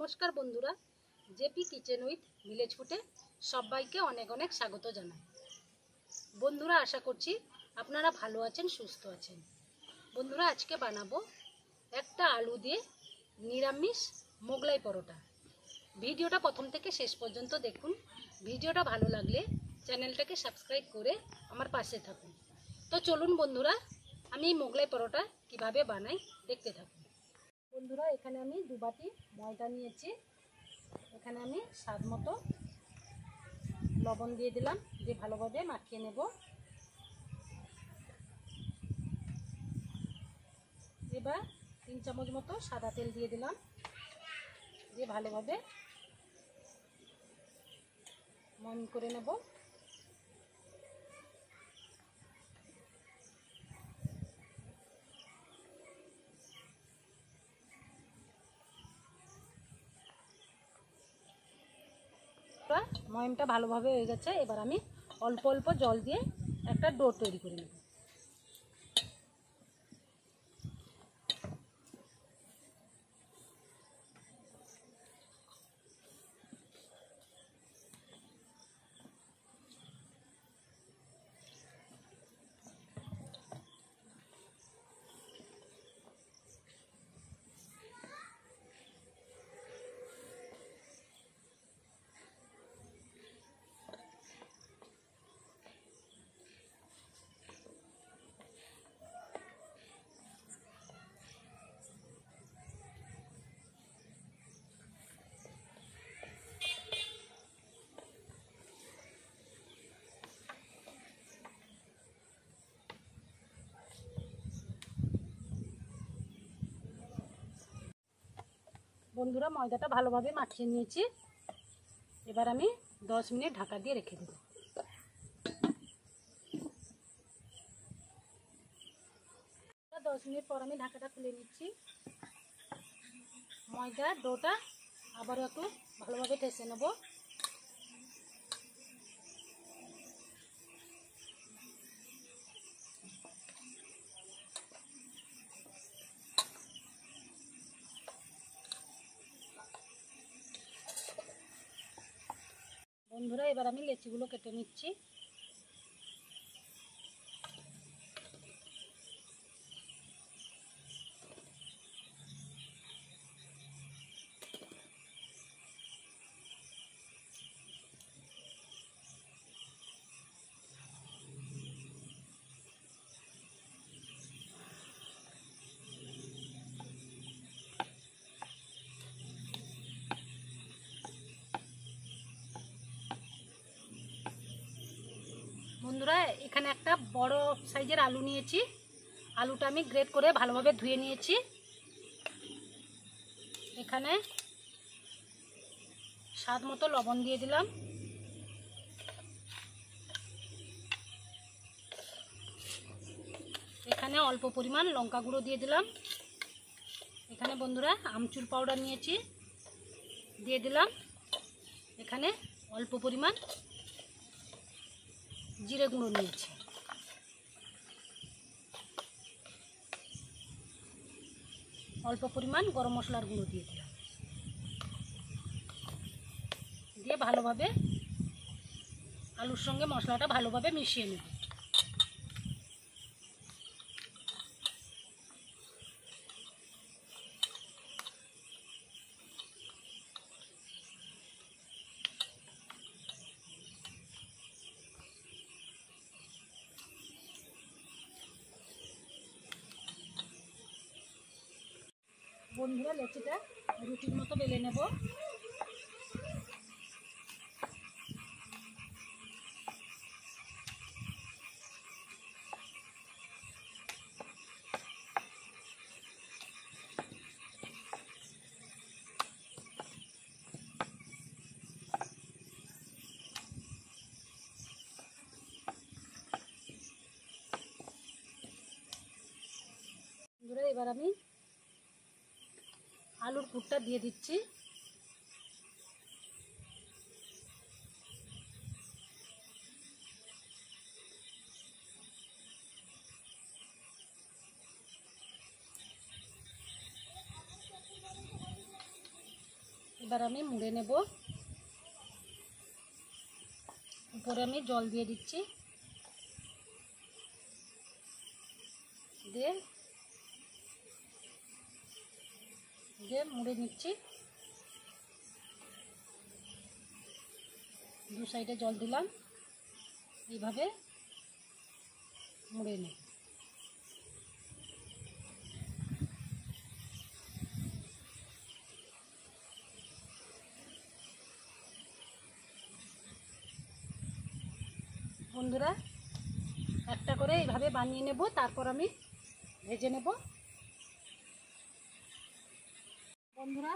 নমস্কার বন্ধুরা, JP kitchen with village ফুডে সবাইকে অনেক অনেক স্বাগত জানাই। বন্ধুরা, আশা করছি আপনারা ভালো আছেন, সুস্থ আছেন। বন্ধুরা, আজকে বানাবো একটা আলু দিয়ে নিরামিষ মোগলাই পরোটা। ভিডিওটা প্রথম থেকে শেষ পর্যন্ত দেখুন। ভিডিওটা ভালো লাগলে চ্যানেলটাকে সাবস্ক্রাইব করে আমার পাশে থাকুন। তো চলুন বন্ধুরা, আমি এই মোগলাই পরোটা কিভাবে বানাই দেখতে থাকুন। বন্ধুরা, এখানে আমি 2 বাটি ময়দা নিয়েছি। এখানে আমি স্বাদ মতো লবণ দিয়ে দিলাম, দিয়ে ভালোভাবে মাখিয়ে নেব। এবার 3 চামচ মতো সাদা তেল দিয়ে দিলাম, দিয়ে ভালোভাবে ময়ন করে নেব। ময়মটা ভালোভাবে হয়ে গেছে। এবার আমি অল্প অল্প জল দিয়ে একটা ডো তৈরি করে নেব। বন্ধুরা, ময়দাটা ভালোভাবে মাখিয়ে নিয়েছি। এবার আমি 10 মিনিট ঢাকা দিয়ে রেখে দেব। 10 মিনিট পর আমি ঢাকাটা খুলে নিচ্ছি। ময়দার ডোটা আবারও একটু ভালোভাবে ঠেসে নেব। বন্ধুরা, এবার আমি লেচিগুলো কেটে নিচ্ছি। বন্ধুরা, এখানে একটা বড় সাইজের আলু নিয়েছি। আলুটা আমি গ্রেট করে ভালোভাবে ধুয়ে নিয়েছি। এখানে স্বাদ মতো লবণ দিয়ে দিলাম। এখানে অল্প পরিমাণ লঙ্কা গুঁড়ো দিয়ে দিলাম। এখানে বন্ধুরা আমচুর পাউডার নিয়েছি, দিয়ে দিলাম। এখানে অল্প পরিমাণ জিরে গুঁড়ো নিয়েছি। অল্প পরিমাণ গরম মশলার গুঁড়ো দিয়ে দিলাম, দিয়ে ভালোভাবে আলুর সঙ্গে মশলাটা ভালোভাবে মিশিয়ে নেব। বন্ধুরা, লেচিটা রুটির মতো বেলে নেব। বন্ধুরা, এবার আমি আলুর পুরটা দিয়ে দিচ্ছি। এবার আমি মুড়ে নেব। উপরে আমি জল দিয়ে দিচ্ছি, দিয়ে মুড়ে নিচ্ছি। দু সাইডে জল দিলাম, এইভাবে মুড়ে নিই। বন্ধুরা একটা করে এইভাবে বানিয়ে নেব, তারপর আমি ভেজে নেব। বন্ধুরা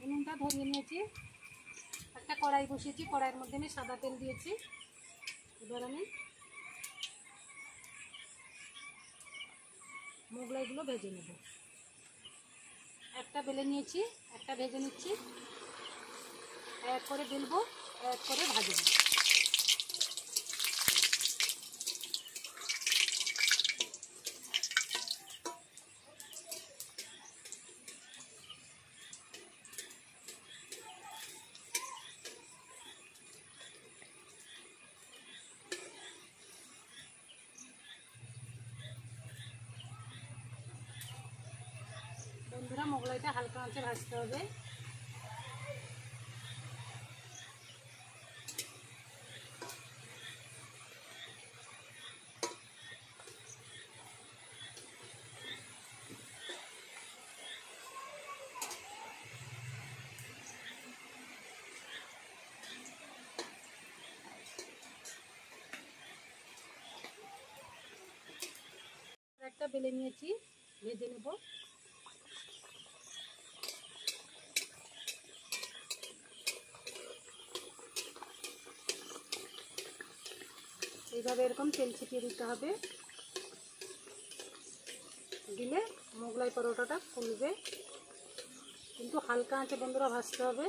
উনুনটা ধরিয়ে নিয়েছি, একটা কড়াই বসিয়েছি, কড়াইয়ের মধ্যে আমি সাদা তেল দিয়েছি। এবার আমি মোগলাইগুলো ভেজে নেব। একটা বেলে নিয়েছি, একটা ভেজে নিচ্ছি। এক করে বেলবো, এক করে ভাজবো। বন্ধুরা মোগলাইটা হালকা আঁচে ভাজতে হবে। একটা বেলে নিয়েছি, ভেজে নেব। এইভাবে এরকম তেল ছিটিয়ে দিতে হবে, দিলে মোগলাই পরোটাটা ফুলবে। কিন্তু হালকা আঁচে বন্ধুরা ভাজতে হবে।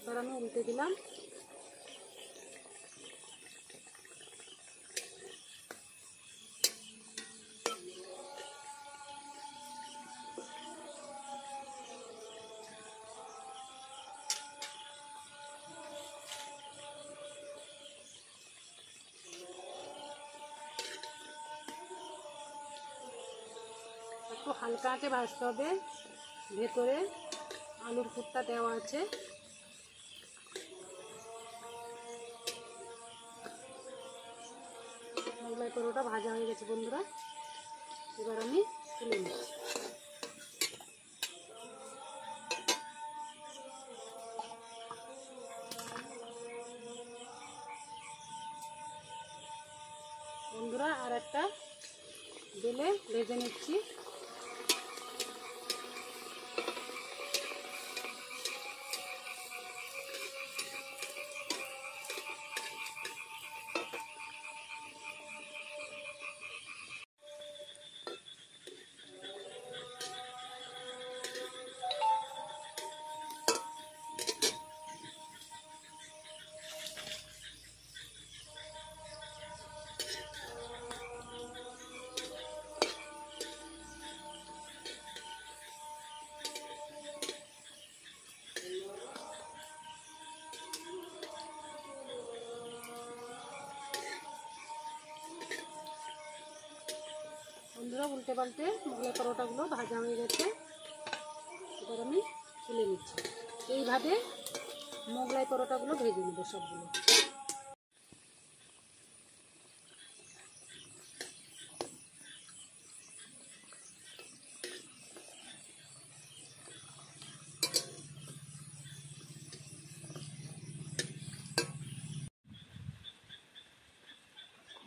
এবার আমি উল্টে দিলাম। একটু হালকা আঁচে ভাজতে হবে। ভেতরে আলুর পুরটা দেওয়া আছে। মোগলাই পরোটা ভাজা হয়ে গেছে বন্ধুরা, এবার আমি তুলে নিচ্ছি। বন্ধুরা আর একটা বেলে ভেজে নিচ্ছি। বন্ধুরা উল্টে পাল্টে মোগলাই পরোটাগুলো ভাজা হয়ে গেছে, এবার আমি তুলে নিচ্ছি। এইভাবে মোগলাই পরোটাগুলো ভেজে নেব সবগুলো।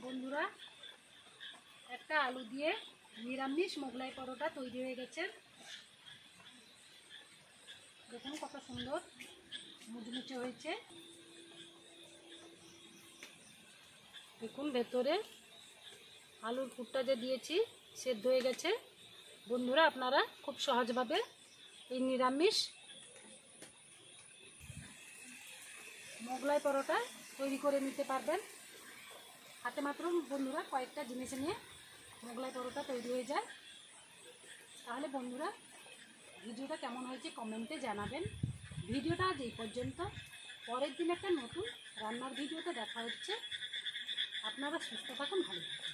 বন্ধুরা একটা আলু দিয়ে নিরামিষ মোগলাই পরোটা তৈরি হয়ে গেছে। দেখুন কত সুন্দর মুচমুচে হয়েছে। দেখুন ভেতরে আলুর পুরটা যে দিয়েছি সেদ্ধ হয়ে গেছে। বন্ধুরা আপনারা খুব সহজভাবে এই নিরামিষ মোগলাই পরোটা তৈরি করে নিতে পারবেন। হাতে মাত্র বন্ধুরা কয়েকটা জিনিস নিয়ে মোগলাই পরোটা তৈরি হয়ে যায়। তাহলে বন্ধুরা ভিডিওটা কেমন হয়েছে কমেন্টে জানাবেন। ভিডিওটা আজ এই পর্যন্ত। পরের দিন একটা নতুন রান্নার ভিডিওতে দেখা হচ্ছে। আপনারা সুস্থ থাকুন, ভালো থাকুন।